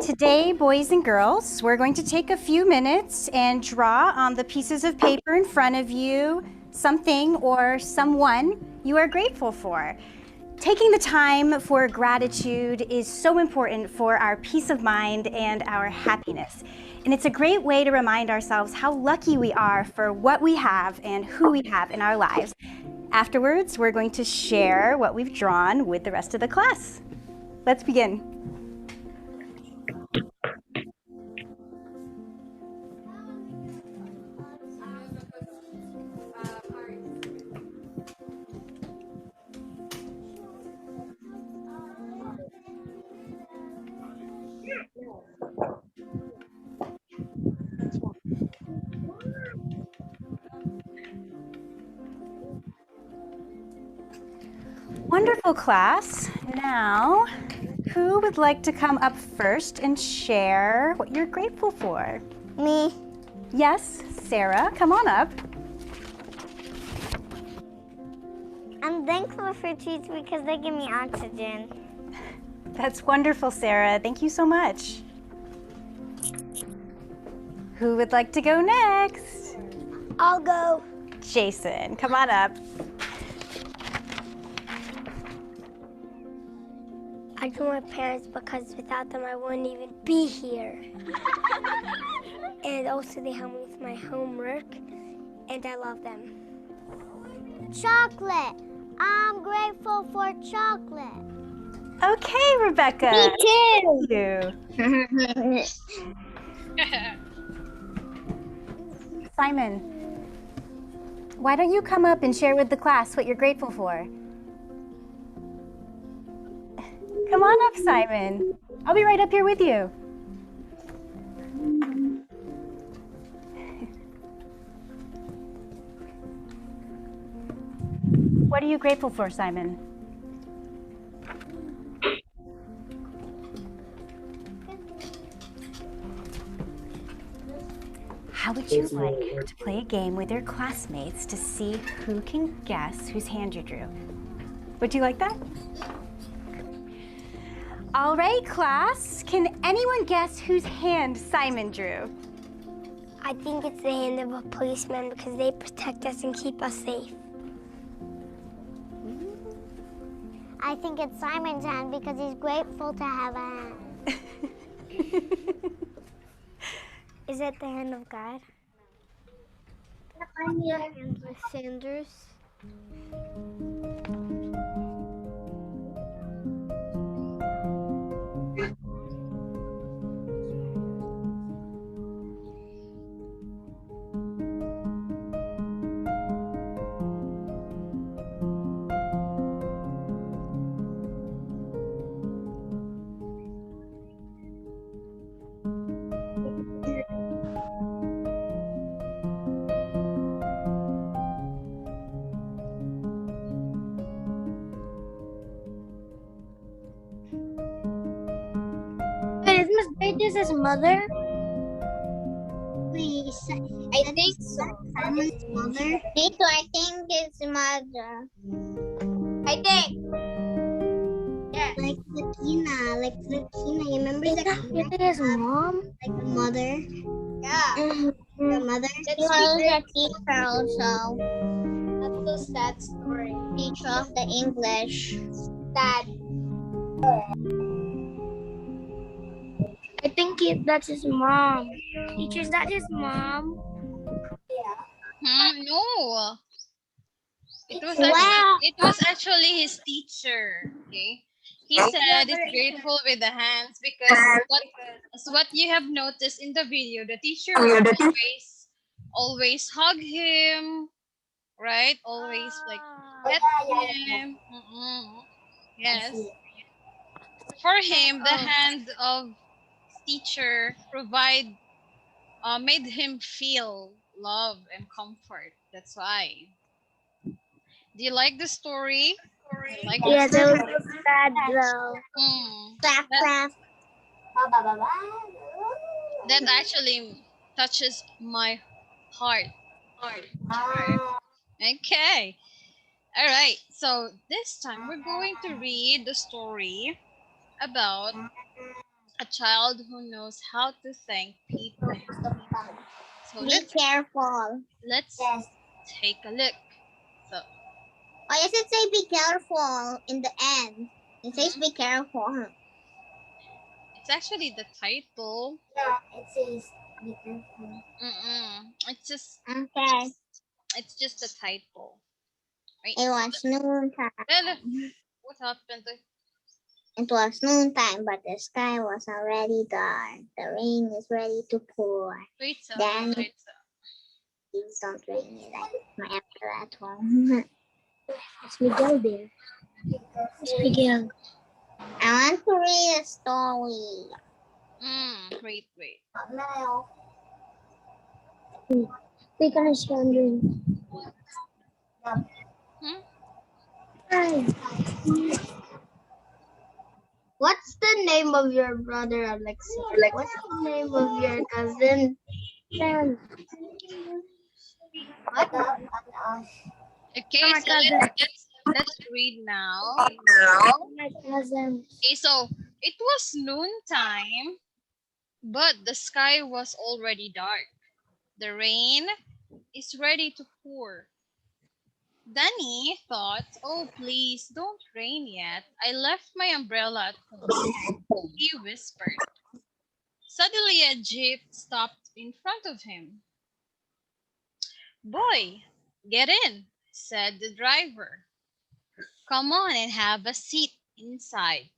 Today, boys and girls, we're going to take a few minutes and draw on the pieces of paper in front of you something or someone you are grateful for. Taking the time for gratitude is so important for our peace of mind and our happiness. And it's a great way to remind ourselves how lucky we are for what we have and who we have in our lives. Afterwards, we're going to share what we've drawn with the rest of the class. Let's begin. Wonderful, class. Now, who would like to come up first and share what you're grateful for? Me. Yes, Sarah, come on up. I'm thankful for trees because they give me oxygen. That's wonderful, Sarah. Thank you so much. Who would like to go next? I'll go. Jason, come on up. I drew my parents because without them I wouldn't even be here. And also they help me with my homework and I love them. Chocolate. I'm grateful for chocolate. Okay, Rebecca. Me too. Thank you. Simon, why don't you come up and share with the class what you're grateful for? Come on up, Simon. I'll be right up here with you. What are you grateful for, Simon? How would you like to play a game with your classmates to see who can guess whose hand you drew? Would you like that? All right, class. Can anyone guess whose hand Simon drew? I think it's the hand of a policeman because they protect us and keep us safe. I think it's Simon's hand because he's grateful to have a hand. Is it the hand of God? I'm the hand with Sanders. Wait, is Miss Pages his mother? Please. I think so. Simon's mother? Me too, I think it's mother. I think. Yeah. Like Lakina. You remember Is it his mom? like the mother? Yeah. The mother? That's a teacher also. That's a sad story. Teacher of the English. Dad. I think that's his mom. Teacher's that his mom? No, it was Wow. actually his teacher. Okay, he said he's grateful with the hands because what you have noticed in the video, the teacher will always hug him, right? Always like pet him. Yes, for him, the hand of teacher made him feel love and comfort. That's why. Do you like the story? You like Yeah, the that story? was sad though. Clap, clap. That actually touches my heart. Okay. All right. So this time we're going to read the story about a child who knows how to thank people. So Be careful. let's take a look. So Oh, yes, it say be careful in the end. It says be careful. it's actually the title. Yeah, it says be careful. Okay. It's just the title, right? It was noontime. Hello. What happened? It was noontime, but the sky was already dark. The rain is ready to pour. Wait, so Then wait, so. please don't rain me like my umbrella at home. It's Miguel there. It's Miguel. I want to read a story. Wait. No. They can stand. Hmm? Hi. What's the name of your brother, Alexi? What's the name of your cousin? Sam. What? Okay, My so cousin. let's read now. My cousin. Okay, so it was noontime, but the sky was already dark. The rain is ready to pour. Danny thought, oh, please don't rain yet. I left my umbrella at home. He whispered. Suddenly, a jeep stopped in front of him. Boy, get in, said the driver. Come on and have a seat inside.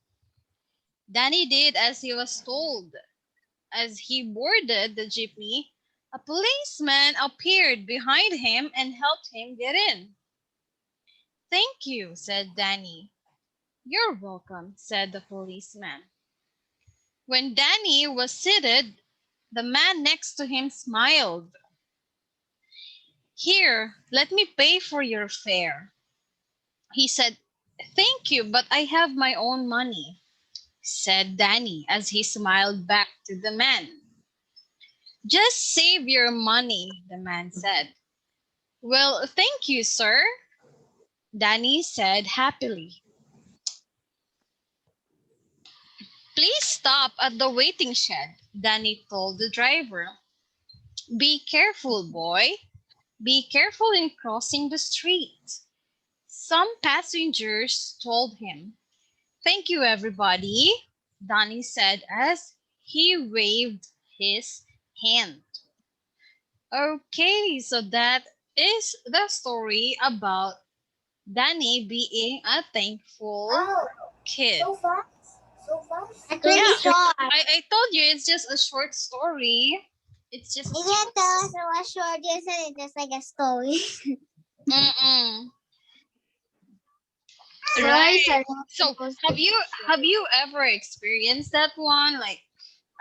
Danny did as he was told. As he boarded the jeepney, a policeman appeared behind him and helped him get in. Thank you, said Danny. You're welcome, said the policeman. When Danny was seated, the man next to him smiled. Here, let me pay for your fare. He said, thank you, but I have my own money, said Danny as he smiled back to the man. Just save your money, the man said. Well, thank you, sir, Danny said happily. Please stop at the waiting shed, Danny told the driver. Be careful, boy. Be careful in crossing the street. Some passengers told him. Thank you, everybody, Danny said as he waved his hand. Okay, so that is the story about Danny being a thankful kid. So fast? So fast? It's really Yeah, short. I told you it's just a short story. It's just You can't tell us it was short. You said it just like a story. Mm-mm. Right. So have you ever experienced that one? Like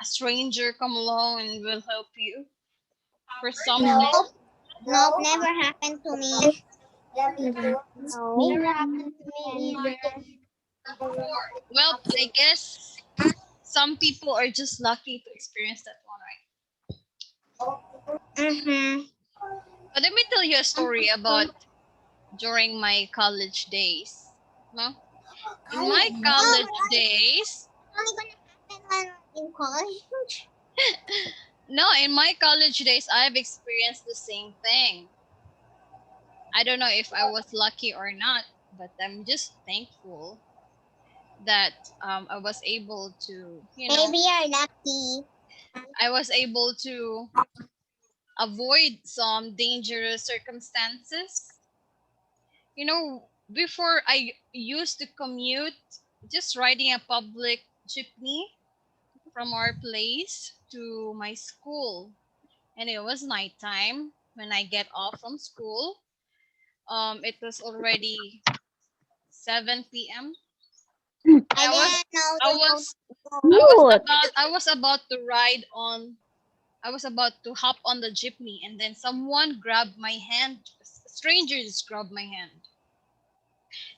a stranger come along and will help you for something? Nope, never happened to me. Never happened to me either. Well, I guess some people are just lucky to experience that one, right? Mm-hmm. But let me tell you a story about during my college days. No? In my college days, Only gonna happen when in college. no, in my college days, I've experienced the same thing. I don't know if I was lucky or not, but I'm just thankful that I was able to, Maybe you're lucky. I was able to avoid some dangerous circumstances. Before I used to commute just riding a public jeepney from our place to my school. And it was nighttime when I get off from school. It was already 7 p.m. I was about to ride on. I was about to hop on the jeepney, and then someone grabbed my hand. A stranger just grabbed my hand,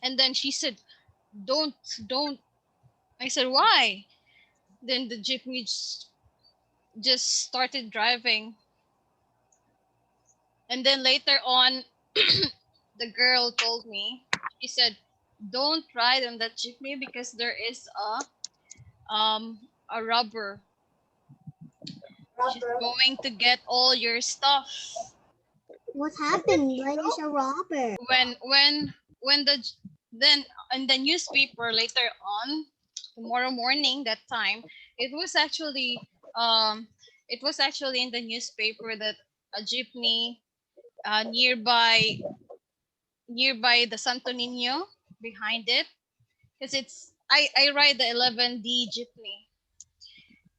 and then she said, "Don't." I said, "Why?" Then the jeepney just started driving, and then later on, the girl told me. She said, "Don't ride on that jeepney because there is a a robber. She's going to get all your stuff. What happened? Why is a robber? When then in the newspaper later on, tomorrow morning, that time, it was actually in the newspaper that a jeepney nearby the Santo Niño, behind it, because I ride the 11D jeepney.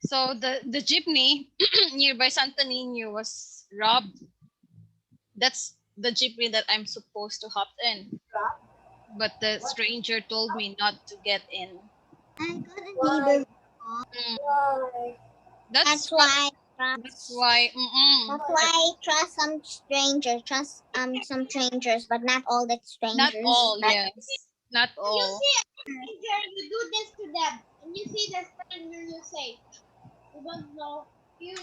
So the jeepney nearby Santo Niño was robbed. That's the jeepney that I'm supposed to hop in, but the stranger told me not to get in. I got a neighbor. Mm, That's what. why. That's why. That's why I trust some strangers. Trust some strangers, but not all the strangers. Not all. Yes. Not You all. see a stranger, you do this to them, and you see the stranger, you say, you don't know. When you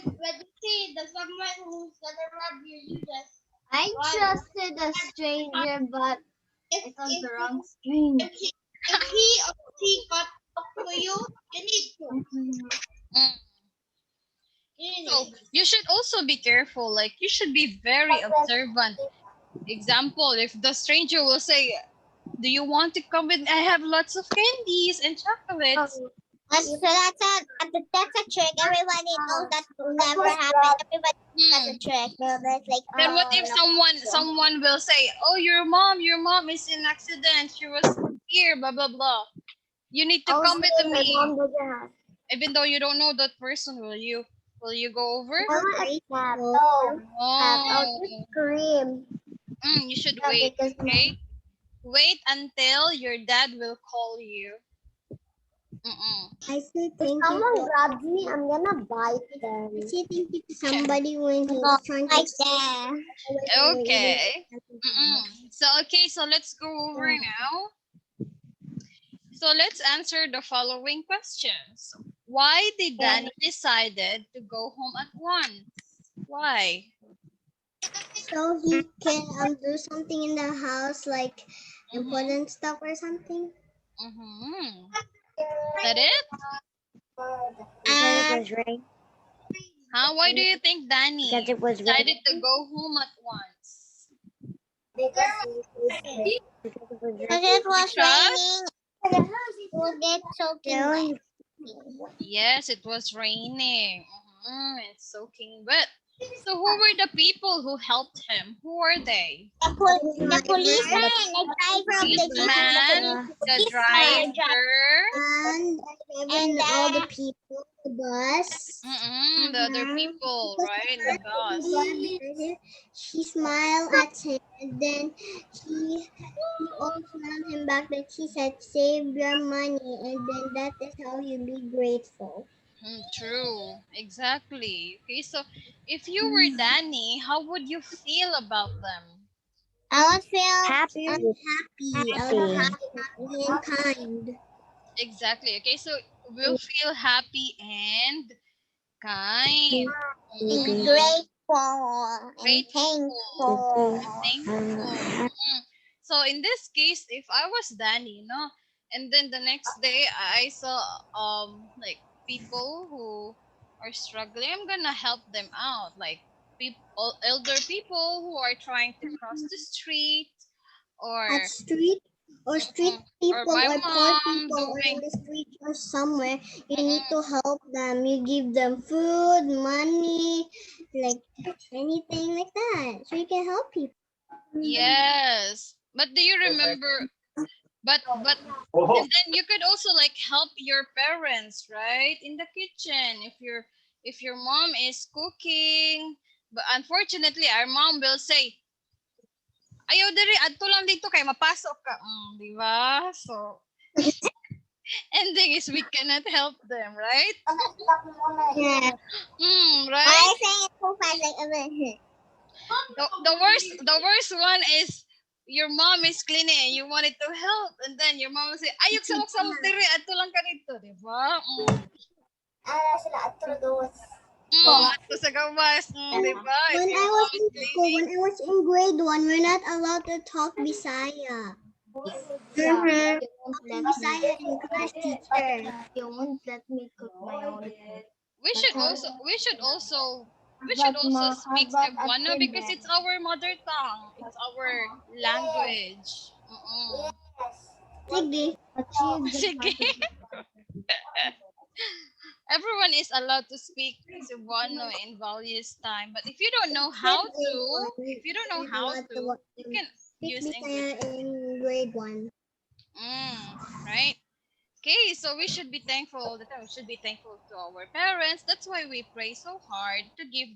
see the someone who's gonna rob you, you just. I trusted a stranger, but it was the wrong stranger. If he or she got to you, you need to. Mm. So you should also be careful. Like you should be very observant. Example, if the stranger will say, "Do you want to come with? I have lots of candies and chocolates." That's a trick. Everybody knows that will never happen. Everybody knows that's a trick. It's like, Then what if someone will say, "Oh, your mom is in accident. She was here, blah blah blah. You need to come with me." Even though you don't know that person, will you go over? No. Oh, Scream. you should wait. Okay, wait until your dad will call you. I still think Someone grabs me, I'm gonna bite them. I still think it's somebody when he's trying to. Like that. Okay. So let's go over now. So let's answer the following questions. Why did Danny decided to go home at once? Why? So he can do something in the house, like important stuff or something. Is that it? Because it was rain. Huh? Why do you think Danny Because it was decided to go home at once? Because it was raining. Will get soaking wet. Yes, it was raining. It's soaking wet. So who were the people who helped him? Who are they? The policeman, The driver, And all the people, the bus. the other people, right? The bus. She smiled at him, and then he also smiled him back. Then she said, "Save your money," and then that is how you be grateful. True, exactly. Okay, so if you were Danny, how would you feel about them? I would feel Happy, and kind. Exactly. Okay, so we'll feel happy and kind. grateful and Grateful. thankful. Thankful. So in this case, if I was Danny, and then the next day I saw like people who are struggling, I'm gonna help them out. Like elder people who are trying to cross the street, or At street people or my or poor mom people or in doing. the street or somewhere, you need to help them. You give them food, money, like anything like that, so you can help people. Yes, but do you remember? But and then you could also like help your parents, right, in the kitchen if your mom is cooking. But unfortunately, our mom will say, "Ayaw diri adto lang dito kay mapasok ka." Di ba? So ending is we cannot help them, right? Yeah. Right? I say it so fast like The worst one is your mom is cleaning and you wanted to help, and then your mom will say, "Ayok samok diri adto lang ka dito." Di ba? Adto sa gawas. Di ba? If When your I mom was is in school, cleaning. when I was in grade 1, we're not allowed to talk Bisaya. Bisaya in class teacher. You won't let me cook my own we should also speak Cebuano because it's our mother tongue. It's our language. Sige. Sige. Everyone is allowed to speak Cebuano in various time, but if you don't know how to, you can use English. In grade 1. Right? Okay, so we should be thankful all the time. We should be thankful to our parents. That's why we pray so hard to give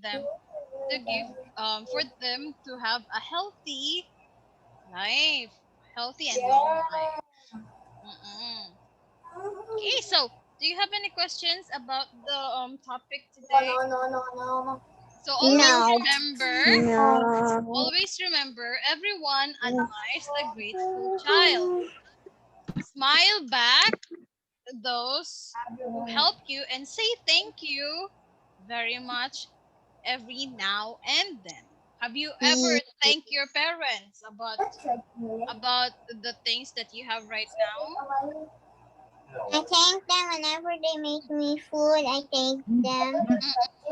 for them to have a healthy life, healthy and long life. Okay, so do you have any questions about the topic today? No. So always No. remember, everyone admires the grateful child. Smile back to those who help you and say thank you very much every now and then. Have you ever thanked your parents about the things that you have right now? I thank them whenever they make me food. I thank them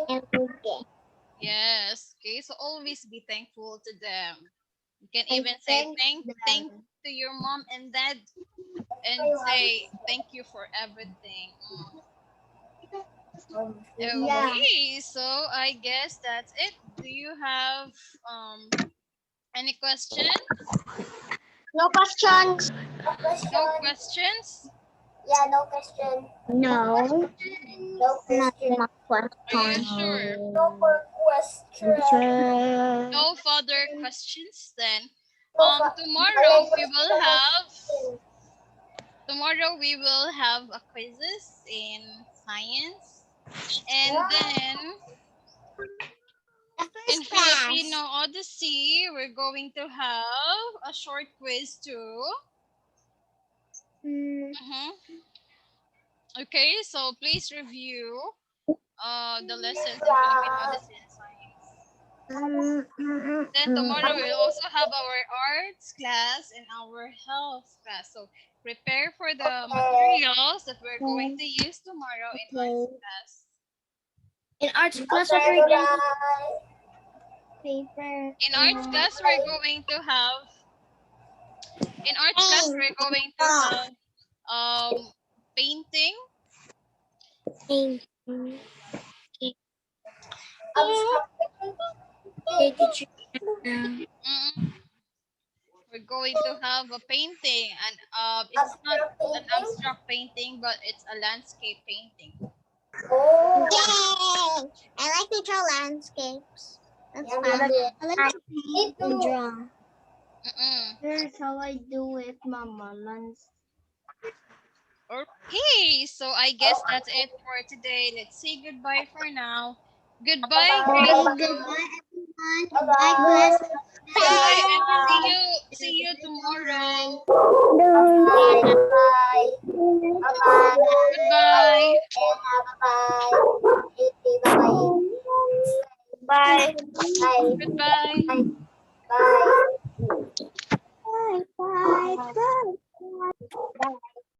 every day. Yes. Okay. So always be thankful to them. You can I even say thank thank them. to your mom and dad and say thank you for everything. Yeah. Okay. So I guess that's it. Do you have any questions? No questions. No questions? Yeah, no question. No. No question. Are you sure? No question. No further questions then. Tomorrow we will have a quizzes in science, and then The in first Filipino class. Odyssey we're going to have a short quiz too. Okay, so please review the lessons in Filipino Odyssey and science. Then tomorrow we'll also have our arts class and our health class. So prepare for the materials that we're going to use tomorrow in arts class. In arts class, what we're going to paper. In arts class, we're going to have painting. We're going to have a painting, and it's not an abstract painting, but it's a landscape painting. Yay! I like to draw landscapes. That's fun. I like to paint and draw. Here's how I do it, Mama. Okay, so I guess that's it for today. Let's say goodbye for now. Goodbye, Goodbye, grade 2. everyone. Goodbye, class. Bye, and see you tomorrow. Bye. Goodbye. Bye. Goodbye. Bye. Bye. Bye. Bye.